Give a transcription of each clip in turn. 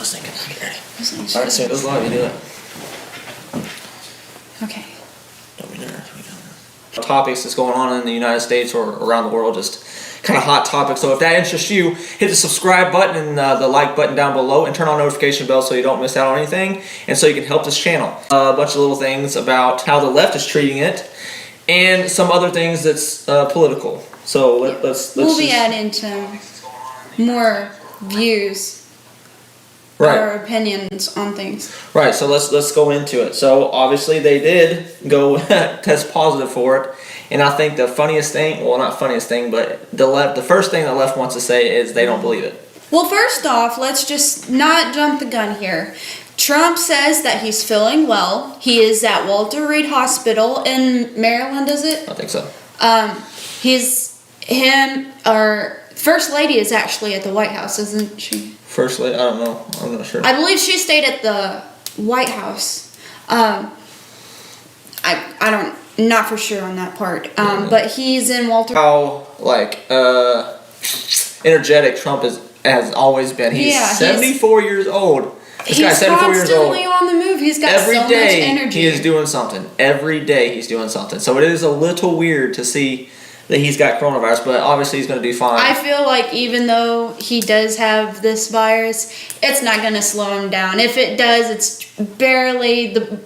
was thinking. Okay, ready? All right, so this live, you do it. Okay. Don't be nervous. Topics that's going on in the United States or around the world, just kind of hot topics. So if that interests you, hit the subscribe button and the like button down below, and turn on notification bell so you don't miss out on anything, and so you can help this channel. A bunch of little things about how the left is treating it, and some other things that's political. So let's we'll be adding to more views. Right. Our opinions on things. Right, so let's go into it. So obviously they did go test positive for it, and I think the funniest thing, well, not funniest thing, but the first thing the left wants to say is they don't believe it. Well, first off, let's just not jump the gun here. Trump says that he's feeling well. He is at Walter Reed Hospital in Maryland, is it? I think so. Our First Lady is actually at the White House, isn't she? First lady, I don't know. I'm not sure. I believe she stayed at the White House. Not for sure on that part. But he's in Walter. How energetic Trump has always been. He's 74 years old. This guy's 74 years old. He's constantly on the move. He's got Every so much day energy. he is doing something. Every day he's doing something. So it is a little weird to see that he's got coronavirus, but obviously he's going to do fine. I feel like even though he does have this virus, it's not going to slow him down. If it does, it's barely the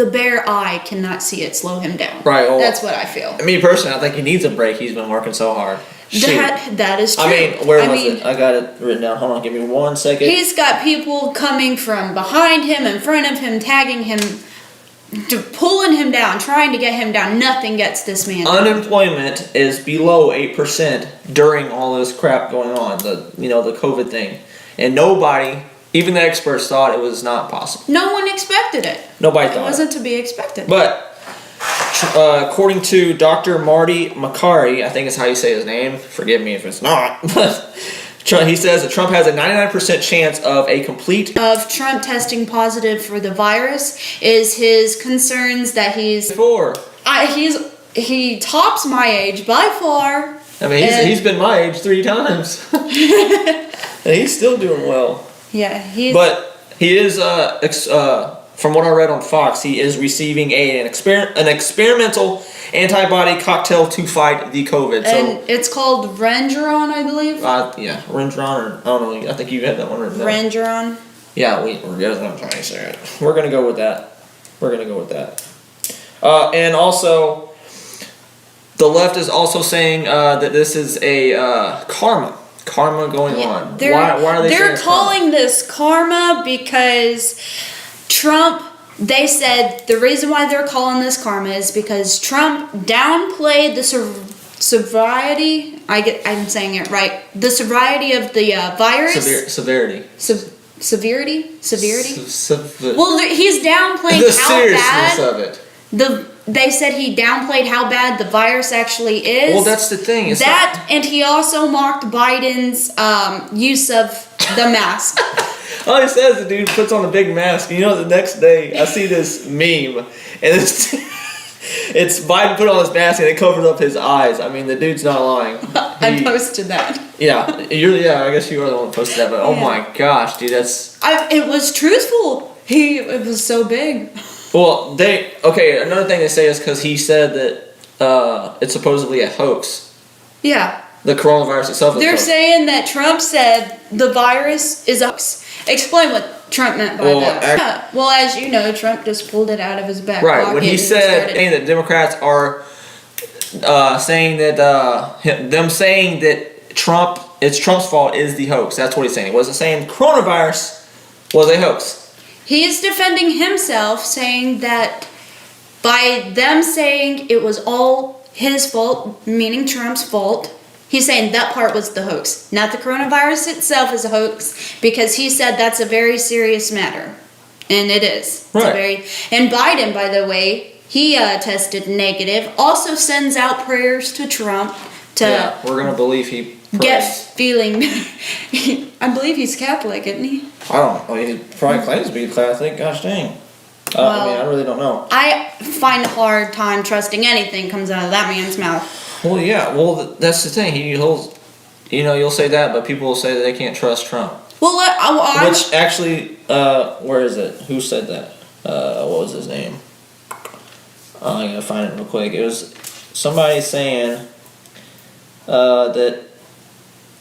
bare eye cannot see it slow him down. Right. Well, that's what I feel. Me personally, I think he needs a break. He's been working so hard. That is true. I mean, where was it? I got it written down. Hold on, give me 1 second. He's got people coming from behind him, in front of him, tagging him, pulling him down, trying to get him down. Nothing gets this man down. Unemployment is below 8% during all this crap going on, the COVID thing. And nobody, even the experts, thought it was not possible. No one expected it. Nobody thought it. It wasn't to be expected. But according to Dr. Marty Makary, I think is how you say his name. Forgive me if it's not. He says that Trump has a 99% chance of Trump testing positive for the virus is his concerns that he tops my age by far. I mean, he's been my age 3 times. And he's still doing well. Yeah, But he is, from what I read on Fox, he is receiving an experimental antibody cocktail to fight the COVID. And it's called Regeneron, I believe. Yeah, Regeneron, or I don't know. I think you had that one written down. Regeneron. Yeah, we're gonna try to say it. We're gonna go with that. And also, the left is also saying that this is a karma going on. Why are they? They're calling this karma because Trump. They said the reason why they're calling this karma is because Trump downplayed the severity. I'm saying it right. The severity of the virus. Severity. Severity. Well, he's downplaying the how seriousness bad of it. They said he downplayed how bad the virus actually is. Well, that's the thing. And he also mocked Biden's use of the mask. All he says, the dude puts on a big mask. You know, the next day I see this meme, and it's Biden put on his mask and it covers up his eyes. I mean, the dude's not lying. I posted that. Yeah, I guess you were the one that posted that. But oh my gosh, dude, it was truthful. It was so big. Well, another thing they say is because he said that it's supposedly a hoax. Yeah. The coronavirus itself is a hoax. They're saying that Trump said the virus is a hoax. Explain what Trump meant by that. Well, as you know, Trump just pulled it out of his back pocket. Right, when he said that Democrats are saying that it's Trump's fault is the hoax. That's what he's saying. He wasn't saying coronavirus was a hoax. He's defending himself, saying that by them saying it was all his fault, meaning Trump's fault, he's saying that part was the hoax. Not the coronavirus itself is a hoax, because he said that's a very serious matter. And it is. Right. And Biden, by the way, he tested negative. Also sends out prayers to Trump to we're going to believe he I believe he's Catholic, isn't he? I don't know. He probably claims to be Catholic. Gosh dang. I really don't know. I find a hard time trusting anything comes out of that man's mouth. Well, yeah. Well, that's the thing. You'll say that, but people will say that they can't trust Trump. Well, Which actually, where is it? Who said that? What was his name? I gotta find it real quick. It was somebody saying that.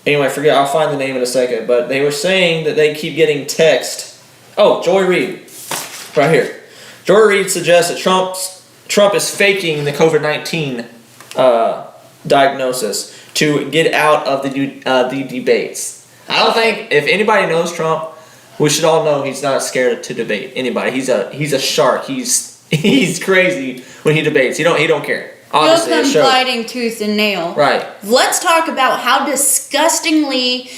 Anyway, I forget. I'll find the name in a second. But they were saying that they keep getting text. Oh, Joy Reid, right here. Joy Reid suggests that Trump is faking the COVID-19 diagnosis to get out of the debates. I don't think if anybody knows Trump, we should all know he's not scared to debate anybody. He's a shark. He's crazy when he debates. He don't care. Obviously, he'll it come shows. fighting tooth and nail. Right. Let's talk about how disgustingly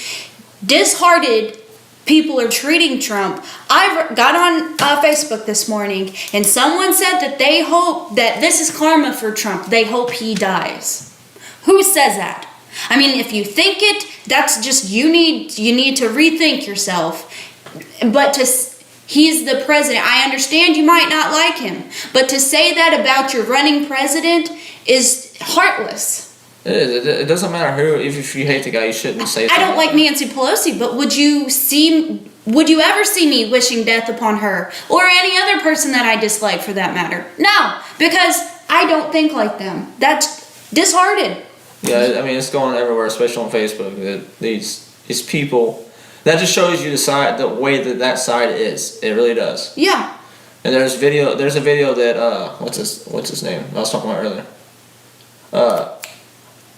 disheartened people are treating Trump. I got on Facebook this morning, and someone said that they hope that this is karma for Trump. They hope he dies. Who says that? I mean, if you think it, that's just you need to rethink yourself. But he's the president. I understand you might not like him, but to say that about your running president is heartless. It is. It doesn't matter who. If you hate the guy, you shouldn't say something. I don't like Nancy Pelosi, but would you ever see me wishing death upon her or any other person that I dislike for that matter? No, because I don't think like them. That's disheartened. Yeah, I mean it's going everywhere, especially on Facebook. That these people. That just shows you the way that side is. It really does. Yeah. And there's a video that what's his name? I was talking about earlier.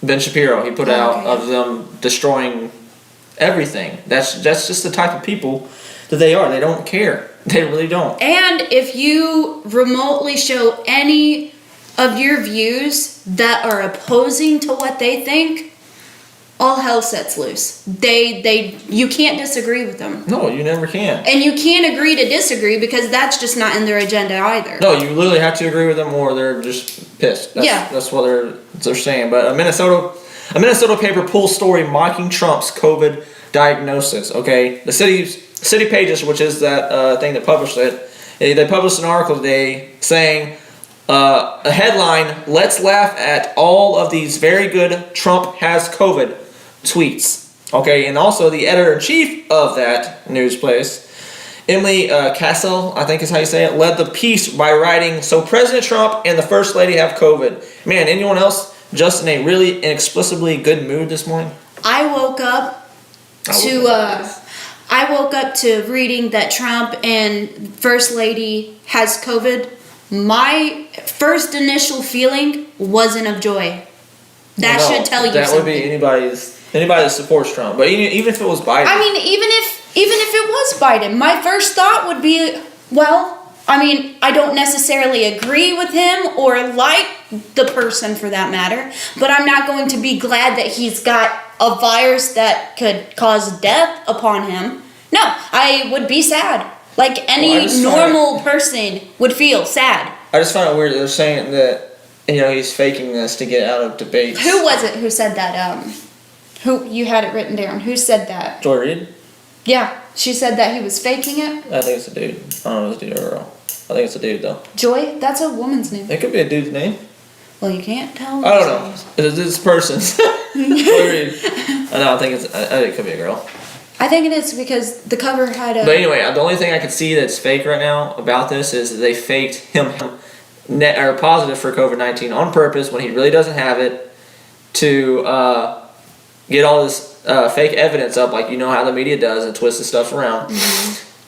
Ben Shapiro. He put out of them destroying everything. That's just the type of people that they are. They don't care. They really don't. And if you remotely show any of your views that are opposing to what they think, all hell sets loose. You can't disagree with them. No, you never can. And you can't agree to disagree because that's just not in their agenda either. No, you literally have to agree with them or they're just pissed. That's what they're saying. But a Minnesota paper pulls story mocking Trump's COVID diagnosis. Okay, the City Pages, which is that thing that published it, they published an article today saying a headline: "Let's laugh at all of these very good Trump has COVID tweets." Okay, and also the editor-in-chief of that news place, Emily Cassell, I think is how you say it, led the piece by writing, "So President Trump and the First Lady have COVID." Man, anyone else just in a really inexplicably good mood this morning? I woke up to reading that Trump and First Lady has COVID. My first initial feeling wasn't of joy. That should tell you something. That would be anybody that supports Trump. But even if it was Biden. I mean, even if it was Biden, my first thought would be, well, I mean, I don't necessarily agree with him or like the person for that matter, but I'm not going to be glad that he's got a virus that could cause death upon him. No, I would be sad. Like any normal person would feel sad. I just find it weird that they're saying that, he's faking this to get out of debates. Who was it who said that? Who, you had it written down. Who said that? Joy Reid? Yeah, she said that he was faking it. I think it's a dude. I don't know if it's a dude or a girl. I think it's a dude, though. Joy? That's a woman's name. It could be a dude's name. Well, you can't tell. I don't know. It's a person. Joy Reid. I think it could be a girl. I think it is because the cover had a... But anyway, the only thing I can see that's fake right now about this is that they faked him positive for COVID-19 on purpose when he really doesn't have it to get all this fake evidence up, like how the media does and twists the stuff around,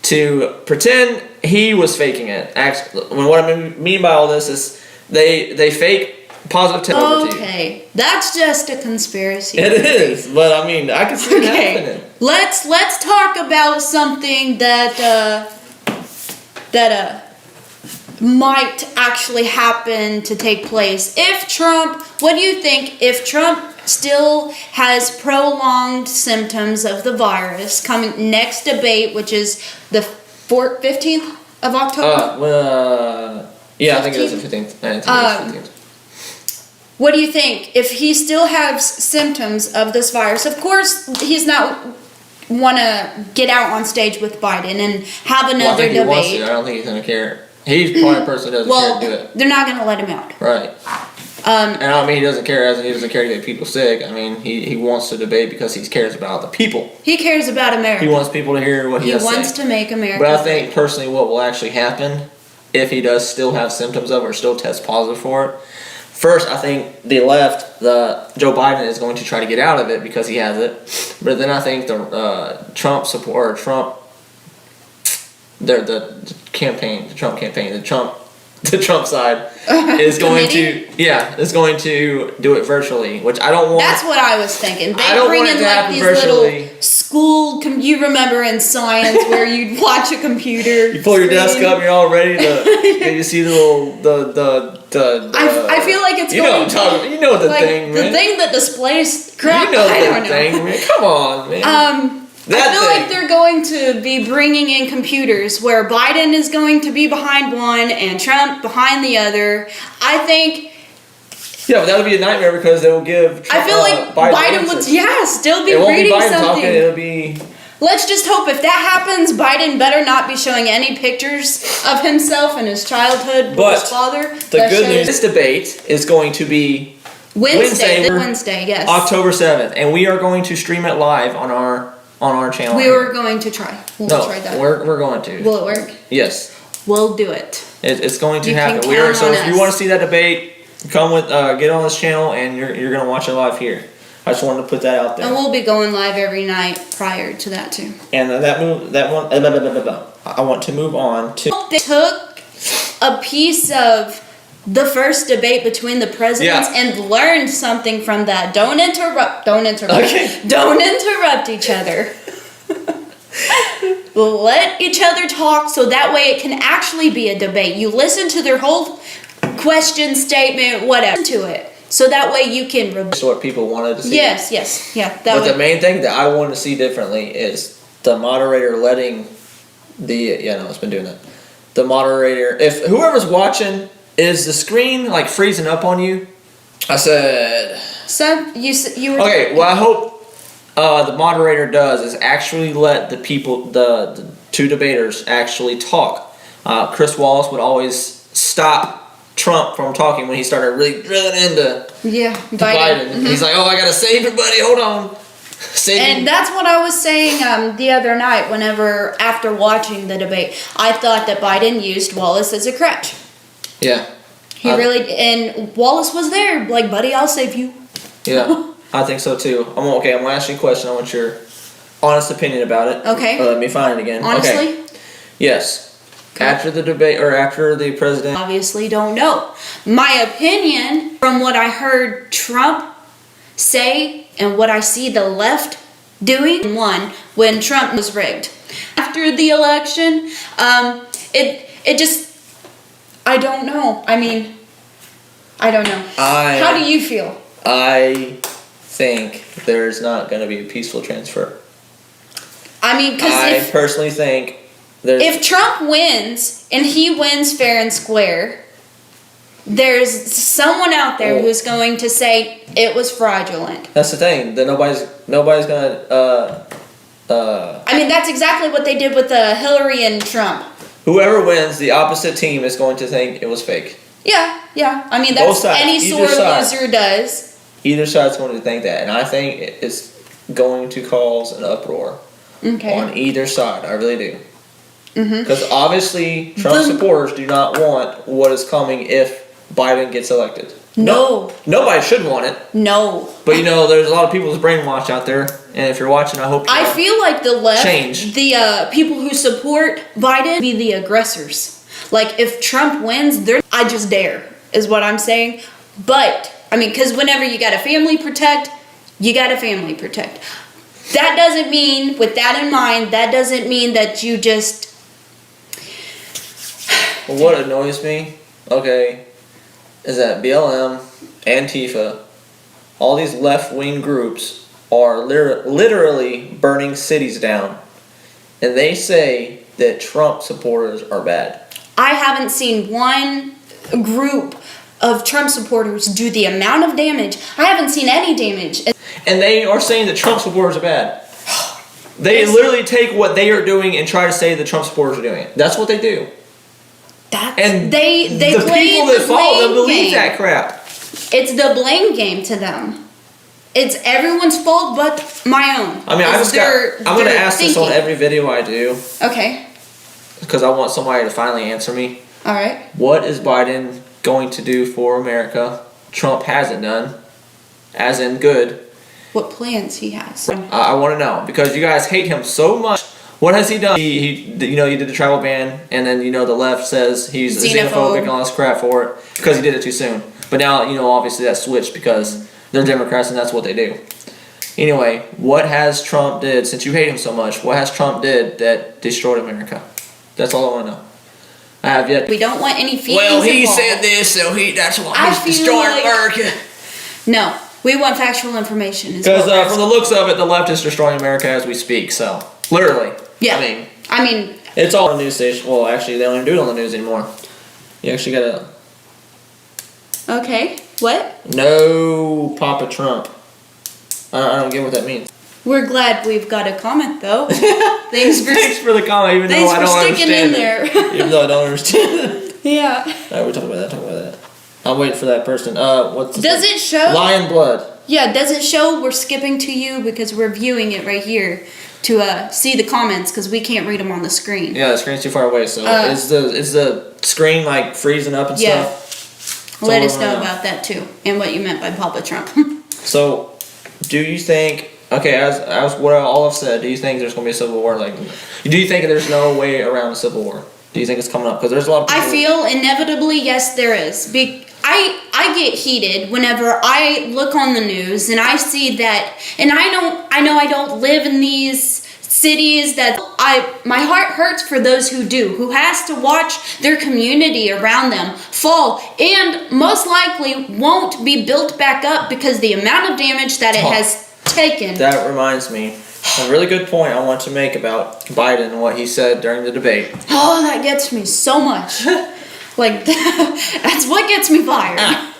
to pretend he was faking it. Actually, what I mean by all this is they fake positive test over to you. Okay, that's just a conspiracy. It is, but I mean, I can see it happening. Let's talk about something that might actually happen to take place. What do you think if Trump still has prolonged symptoms of the virus coming next debate, which is the 15th of October? Yeah, 15th? I think it is the 15th. I think it's 15th. What do you think if he still has symptoms of this virus? Of course, he's not want to get out on stage with Biden and have another debate. He wants to. I don't think he's going to care. He's probably a person who doesn't care to do it. They're not going to let him out. Right. And I mean, he doesn't care, as in he doesn't care to get people sick. I mean, he wants to debate because he cares about the people. He cares about America. He wants people to hear what he has to say. He wants to make America. But I think personally, what will actually happen if he does still have symptoms of it or still test positive for it. First, I think the left, Joe Biden is going to try to get out of it because he has it. But then I think the Trump the Trump side is going to do it virtually, which I don't want. That's what I was thinking. I don't want it to happen virtually. Little school. You remember in science where you'd watch a computer. You pull your desk up, you're all ready to. You see the little I feel like it's you going know what I'm talking about. You know the thing, man. The thing that displays crap. You know I don't the thing, man. Come on, man. I feel like they're going to be bringing in computers where Biden is going to be behind one and Trump behind the other. I think. Yeah, but that would be a nightmare because they will give Trump, I feel like Biden would, still be it won't reading be Biden something. Talking, it'll be. Let's just hope if that happens, Biden better not be showing any pictures of himself and his childhood with his father. The good news, this debate is going to be Wednesday, yes. October 7th, and we are going to stream it live on our channel. We were going to try. We'll try that. We're going to. Will it work? Yes. We'll do it. It's going to You happen. can count So on if you us. want to see that debate, come with get on this channel, and you're going to watch it live here. I just wanted to put that out there. And we'll be going live every night prior to that too. And I want to move on to. They took a piece of the first debate between the presidents and learned something from that. Don't interrupt. Okay. Don't interrupt each other. Let each other talk so that way it can actually be a debate. You listen to their whole question, statement, whatever, to it. So that way you can... That's what people wanted to see. Yes. Yeah. But the main thing that I want to see differently is the moderator letting it's been doing that. The moderator, if whoever's watching, is the screen like freezing up on you? I said... You were... Okay, well I hope the moderator does is actually let the people, the two debaters actually talk. Chris Wallace would always stop Trump from talking when he started really drilling into Biden. Mm-hmm. He's like, I gotta save everybody, hold on. And that's what I was saying the other night after watching the debate. I thought that Biden used Wallace as a crutch. Yeah. He really, and Wallace was there, like, buddy, I'll save you. Yeah, I think so too. I'm gonna ask you a question. I want your honest opinion about it. Okay. Let me find it again. Honestly? Okay. Yes. Okay. After the debate, or after the president... Obviously don't know. My opinion, from what I heard Trump say and what I see the left doing, when Trump was rigged. After the election, it just... I don't know. I mean, I don't know. How do you feel? I think there's not going to be a peaceful transfer. I mean, because I personally think if Trump wins and he wins fair and square, there's someone out there who's going to say it was fraudulent. That's the thing. That nobody's going to. I mean, that's exactly what they did with Hillary and Trump. Whoever wins, the opposite team is going to think it was fake. Yeah. I mean, that's any sore loser does. Either side's going to think that, and I think it's going to cause an uproar on either side. I really do. Because obviously, Trump supporters do not want what is coming if Biden gets elected. No. Nobody should want it. No. But there's a lot of people who's brainwashed out there, and if you're watching, I hope I feel like the left, change. The people who support Biden, be the aggressors. Like, if Trump wins, I just dare, is what I'm saying. But, I mean, because whenever you got a family protect, you got a family protect. That doesn't mean, with that in mind, that doesn't mean that you just... Well, what annoys me, is that BLM, Antifa, all these left-wing groups are literally burning cities down. And they say that Trump supporters are bad. I haven't seen one group of Trump supporters do the amount of damage. I haven't seen any damage. And they are saying that Trump supporters are bad. They literally take what they are doing and try to say that Trump supporters are doing it. That's what they do. And they the play people that the follow them believe game. that crap. It's the blame game to them. It's everyone's fault but my own. I mean, I'm going to ask this on every video I do. Okay. Because I want somebody to finally answer me. All right. What is Biden going to do for America Trump hasn't done, as in good? What plans he has. I want to know, because you guys hate him so much. What has he done? He did the travel ban, and then, the left says he's xenophobic and all this crap for it, because he did it too soon. But now, obviously that switched because they're Democrats and that's what they do. Anyway, what has Trump did, since you hate him so much, what has Trump did that destroyed America? That's all I want to know. I have yet. We don't want any feelings Well, he involved. said this, so that's why he's destroying America. No, we want factual information. Because from the looks of it, the left is destroying America as we speak. So literally, yeah. I mean, it's all on the news station. Well, actually, they don't even do it on the news anymore. You actually gotta. Okay. What? No, Papa Trump. I don't get what that means. We're glad we've got a comment though. Thanks for the comment, even though I don't understand it. Even though I don't understand it. Yeah. Alright, we'll talk about that. I'm waiting for that person. What's Does it show? Lion blood. Yeah, does it show? We're skipping to you because we're viewing it right here to see the comments because we can't read them on the screen. Yeah, the screen's too far away. So is the screen like freezing up and stuff? Let us know about that too and what you meant by Papa Trump. So, do you think? Okay, as what all I've said, do you think there's going to be a civil war? Like, do you think there's no way around a civil war? Do you think it's coming up? Because there's a lot of people. I feel inevitably, yes, there is. I get heated whenever I look on the news and I see that, and I know I don't live in these cities that my heart hurts for those who do, who has to watch their community around them fall and most likely won't be built back up because the amount of damage that it has taken. That reminds me, a really good point I want to make about Biden and what he said during the debate. Oh, that gets me so much. Like, that's what gets me fired.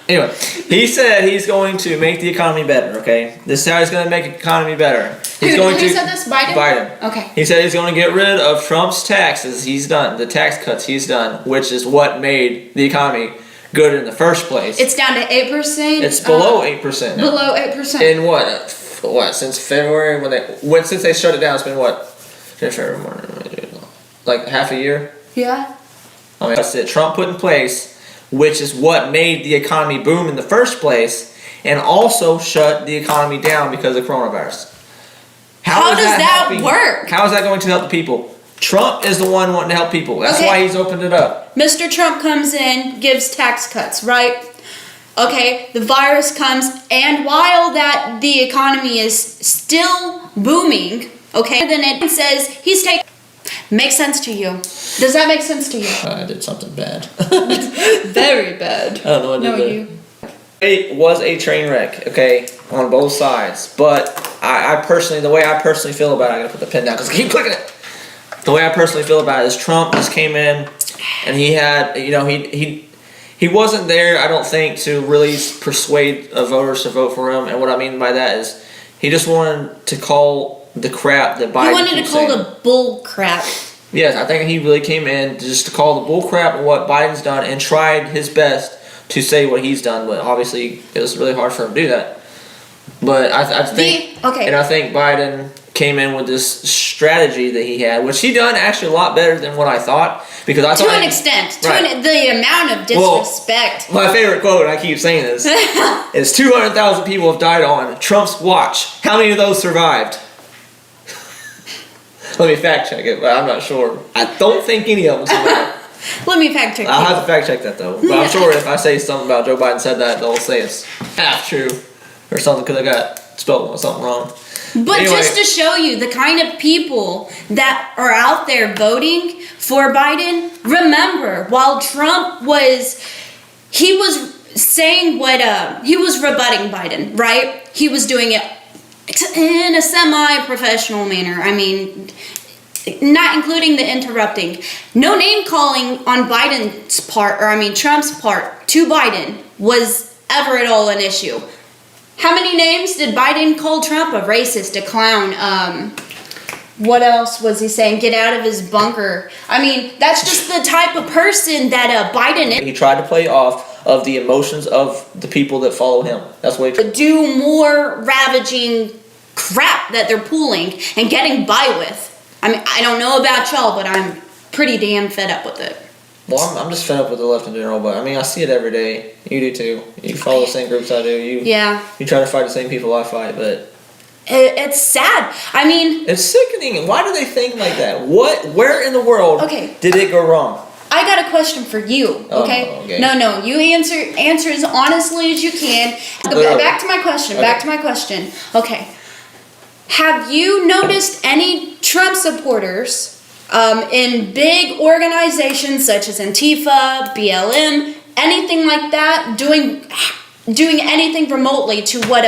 Anyway, he said he's going to make the economy better, okay? This is how he's going to make the economy better. Who said this? Biden? Biden. Okay. He said he's going to get rid of Trump's taxes he's done, the tax cuts he's done, which is what made the economy good in the first place. It's down to 8%? It's below 8% now. Below 8%. In what, since February, since they shut it down, it's been what? Like half a year? Yeah. I mean, that's it. Trump put in place, which is what made the economy boom in the first place, and also shut the economy down because of coronavirus. How does that work? How is that going to help the people? Trump is the one wanting to help people. That's why he's opened it up. Mr. Trump comes in, gives tax cuts, right? Okay, the virus comes, and while that the economy is still booming, okay, then it says he's taking. Makes sense to you? Does that make sense to you? I did something bad. Very bad. I don't know what I did. It was a train wreck, okay, on both sides. But I personally, the way I personally feel about it, I gotta put the pen down because I keep clicking it. The way I personally feel about it is Trump just came in, and he had, he wasn't there, I don't think, to really persuade voters to vote for him. And what I mean by that is, he just wanted to call the crap that Biden. He wanted to call the bull crap. Yes, I think he really came in just to call the bull crap of what Biden's done and tried his best to say what he's done. But obviously, it was really hard for him to do that. But I think, and I think Biden came in with this strategy that he had, which he done actually a lot better than what I thought. Because I thought to an extent, the amount of disrespect. Well, my favorite quote, and I keep saying this, is 200,000 people have died on Trump's watch. How many of those survived? Let me fact check it, but I'm not sure. I don't think any of them survived. Let me fact check. I'll have to fact check that though. But I'm sure if I say something about Joe Biden said that, they'll say it's half true or something because I got spelled something wrong. But anyway, just to show you the kind of people that are out there voting for Biden, remember, while Trump was saying what, he was rebutting Biden, right? He was doing it in a semi-professional manner. I mean, not including the interrupting. No name calling on Biden's part, Trump's part to Biden was ever at all an issue. How many names did Biden call Trump? A racist, a clown, what else was he saying? Get out of his bunker. I mean, that's just the type of person that Biden is. He tried to play off of the emotions of the people that follow him. That's what he Do more ravaging crap that they're pulling and getting by with. I mean, I don't know about y'all, but I'm pretty damn fed up with it. Well, I'm just fed up with the left in general, but I mean, I see it every day. You do too. You follow the same groups I do. You try to fight the same people I fight, but it's sad. I mean, it's sickening. Why do they think like that? Where in the world did it go wrong? I got a question for you, okay? Oh, okay. No, you answer as honestly as you can. Back to my question, back to my question. Okay. Have you noticed any Trump supporters in big organizations such as Antifa, BLM, anything like that, doing anything remotely to what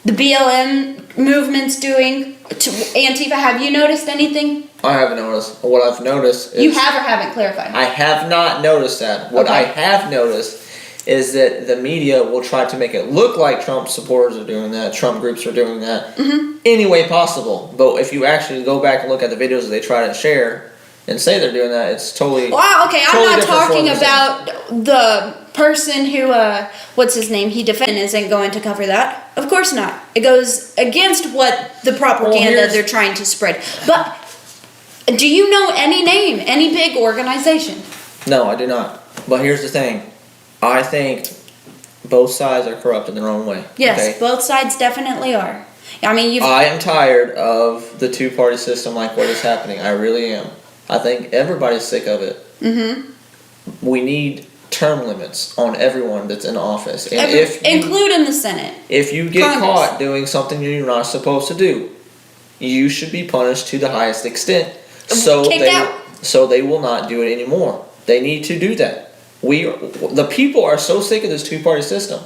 the BLM movement's doing to Antifa? Have you noticed anything? I haven't noticed. What I've noticed is... You have or haven't clarified? I have not noticed that. What I have noticed is that the media will try to make it look like Trump supporters are doing that, Trump groups are doing that, any way possible. But if you actually go back and look at the videos that they try to share and say they're doing that, it's totally... Wow, okay, totally I'm not different talking form of about the person who, what's his name, he defended isn't going to cover that. Of course not. It goes against what the propaganda they're trying to spread. But do you know any name, any big organization? No, I do not. But here's the thing. I think both sides are corrupt in their own way. Yes, both sides definitely are. I mean, I am tired of the two-party system like what is happening. I really am. I think everybody's sick of it. We need term limits on everyone that's in office. And including the Senate. If you get caught doing something you're not supposed to do, you should be punished to the highest extent. So they will not do it anymore. They need to do that. The people are so sick of this two-party system.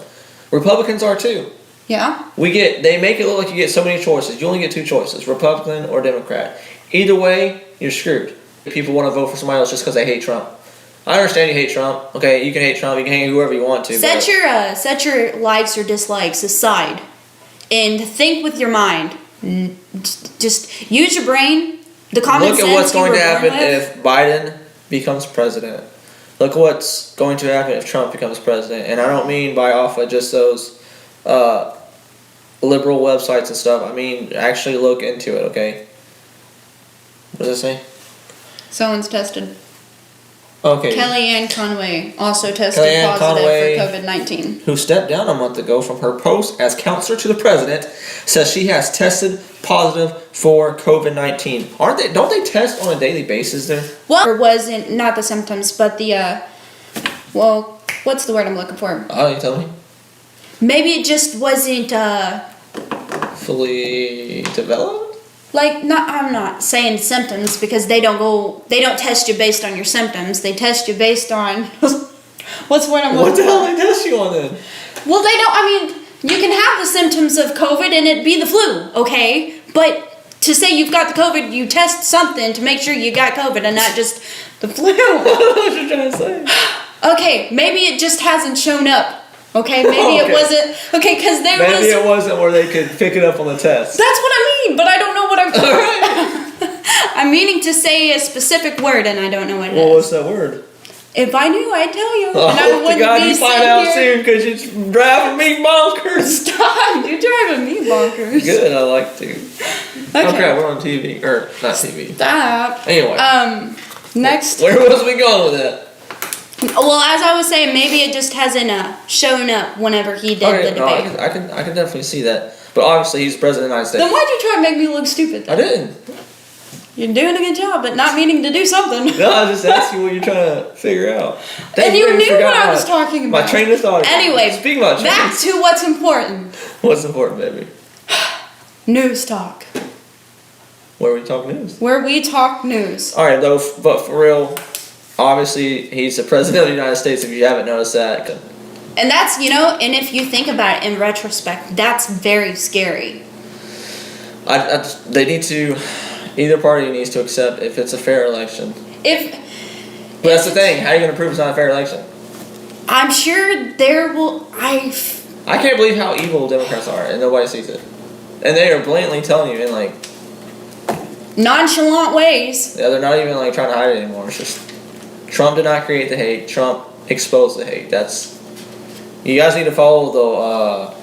Republicans are too. Yeah. They make it look like you get so many choices. You only get two choices, Republican or Democrat. Either way, you're screwed. People want to vote for somebody else just because they hate Trump. I understand you hate Trump. Okay, you can hate Trump. You can hate whoever you want to. Set your likes or dislikes aside, and think with your mind. Just use your brain. The common sense. Look at what's going to happen if Biden becomes president. Look what's going to happen if Trump becomes president. And I don't mean by off of just those liberal websites and stuff. I mean, actually look into it, okay? What does it say? Someone's tested. Okay. Kellyanne Conway also tested positive for COVID-19. Who stepped down a month ago from her post as counselor to the president, says she has tested positive for COVID-19. Don't they test on a daily basis there? Well, or wasn't not the symptoms, but the what's the word I'm looking for? Oh, you tell me. Maybe it just wasn't fully developed? I'm not saying symptoms because they don't test you based on your symptoms. They test you based on what's the word I'm looking for? What the hell they test you on then? Well, they don't. I mean, you can have the symptoms of COVID and it be the flu, okay? But to say you've got the COVID, you test something to make sure you got COVID and not just the flu. What you trying to say? Okay, maybe it just hasn't shown up. Okay, maybe it wasn't. Okay, because maybe it wasn't where they could pick it up on the test. That's what I mean, but I don't know what I'm. Alright. I'm meaning to say a specific word and I don't know what it is. Well, what's that word? If I knew, I'd tell you. Oh, and I wouldn't God, be you find out here. soon because you're driving me bonkers. Stop! You're driving me bonkers. Good, I like to. Okay, we're on TV or not TV. Stop. Anyway. Next. Where was we going with that? Well, as I was saying, maybe it just hasn't shown up whenever he did the debate. I can definitely see that. But obviously, he's president of the United States. Then why'd you try to make me look stupid? I didn't. You're doing a good job, but not meaning to do something. No, I just asked you what you're trying to figure out. And you knew what I was talking about. My train of thought. Anyway, speak about trains. back to what's important. What's important, baby? News talk. Where we talk news. Where we talk news. All right, though, but for real, obviously he's the president of the United States. If you haven't noticed that. And that's, and if you think about it in retrospect, that's very scary. They need to. Either party needs to accept if it's a fair election. But that's the thing. How are you going to prove it's not a fair election? I'm sure there will. I can't believe how evil Democrats are, and nobody sees it. And they are blatantly telling you in nonchalant ways. Yeah, they're not even trying to hide it anymore. It's just Trump did not create the hate. Trump expose the hate. You guys need to follow the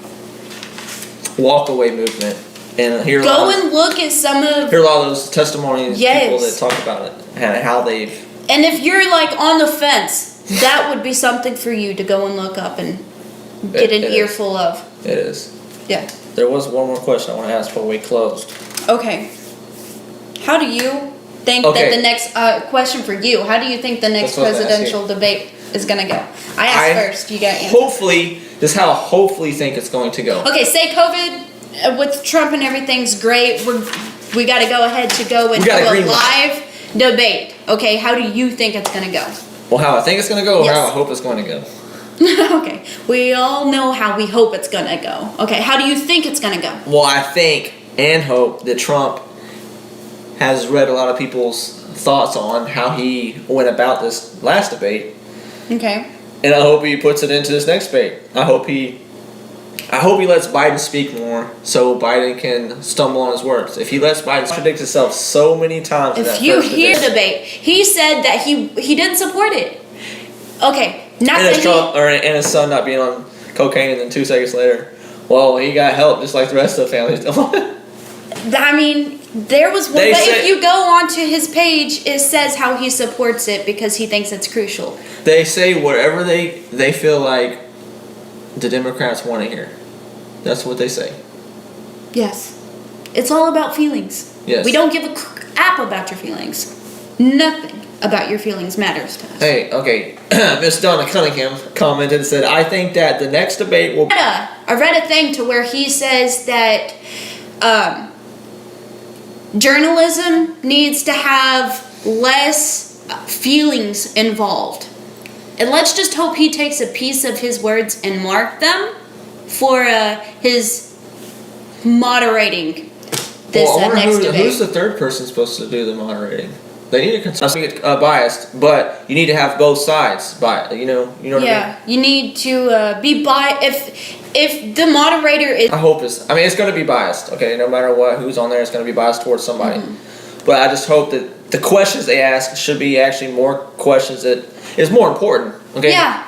walk away movement and hear Go and look at some of. hear a lot of those testimonies, Yes. people that talk about it and how they've. And if you're like on the fence, that would be something for you to go and look up and get an It is. earful of. It is. Yeah. There was one more question I want to ask before we closed. Okay. How do you think Okay. that the next question for you? How do you think the next That's what I was gonna ask presidential debate is gonna go? I asked first. You got to answer. Hopefully, this is how I hopefully think it's going to go. Okay. Say COVID with Trump and everything's great. We got to go ahead to go and We do got a a green light. live debate. Okay. How do you think it's gonna go? Well, how I think it's going to go, or Yes. how I hope it's going to go. Okay. We all know how we hope it's gonna go. Okay. How do you think it's gonna go? Well, I think and hope that Trump has read a lot of people's thoughts on how he went about this last debate, Okay. and I hope he puts it into this next debate. I hope he lets Biden speak more, so Biden can stumble on his words. If he lets Biden contradict himself so many times, in If that you first hear debate, debate, he said that he didn't support it. Okay. Not and that his and his son not being on cocaine, and then 2 seconds later, well, he got help just like the rest of the families. I mean, there was one. They But say- if you go onto his page, it says how he supports it because he thinks it's crucial. They say whatever they feel like the Democrats want to hear. That's what they say. Yes. It's all about feelings. Yes. We don't give a crap about your feelings. Nothing about your feelings matters to us. Hey, okay. Miss Donna Cunningham commented and said, I think that the next debate will. I read a thing to where he says that journalism needs to have less feelings involved. And let's just hope he takes a piece of his words and mark them for his moderating this Well, I wonder next debate. who's the third person supposed to do the moderating? They need to get biased, but you need to have both sides. You know what I mean? Yeah, you need to be biased. If the moderator is I hope it's going to be biased. Okay, no matter who's on there, it's going to be biased towards somebody. Mm-hmm. But I just hope that the questions they ask should be actually more questions that is more important. Okay. yeah,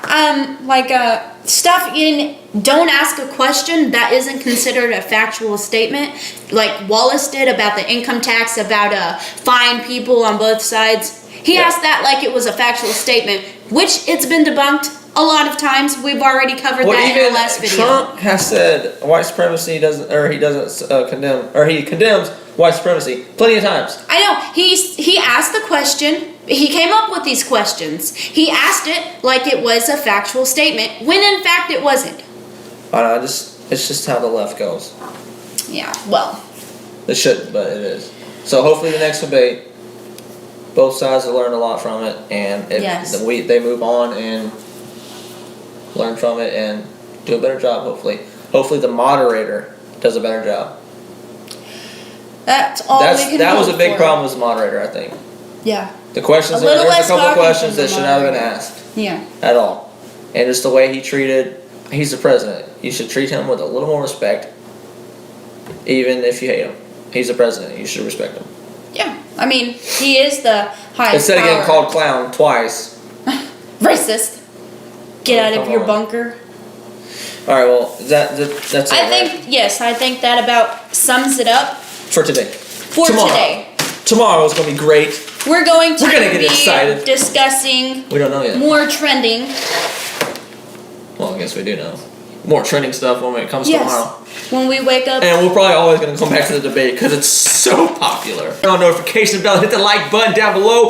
stuff in don't ask a question that isn't considered a factual statement, like Wallace did about the income tax, about fine people on both sides. He asked that like it was a factual statement, which it's been debunked a lot of times. We've already covered that in our last video. Trump has said white supremacy doesn't condemn, or he condemns white supremacy plenty of times. I know. He asked the question. He came up with these questions. He asked it like it was a factual statement, when in fact it wasn't. I don't know, it's just how the left goes. Yeah, well. It shouldn't, but it is. So hopefully the next debate, both sides will learn a lot from it, and if Yes. they move on and learn from it and do a better job. Hopefully the moderator does a better job. That's all we can That was a hope big for. problem with the moderator, I think. Yeah. The questions, A little there's less a couple of gawky questions from the that should not have been moderator. asked Yeah. at all. And just the way he he's the president. You should treat him with a little more respect, even if you hate him. He's the president. You should respect him. Yeah. I mean, he is the highest Instead of getting power. called clown twice. Racist. Get out of Come your on. bunker. All right, well, that's it. I right? think that about sums it up For today. for Tomorrow. today. Tomorrow is going to be great. We're going to We're gonna get be excited. discussing We don't know yet. more trending. Well, I guess we do know. More trending stuff when it comes to tomorrow. When we wake up. And we're probably always going to come back to the debate because it's so popular. Turn on notification bell, hit the like button down below.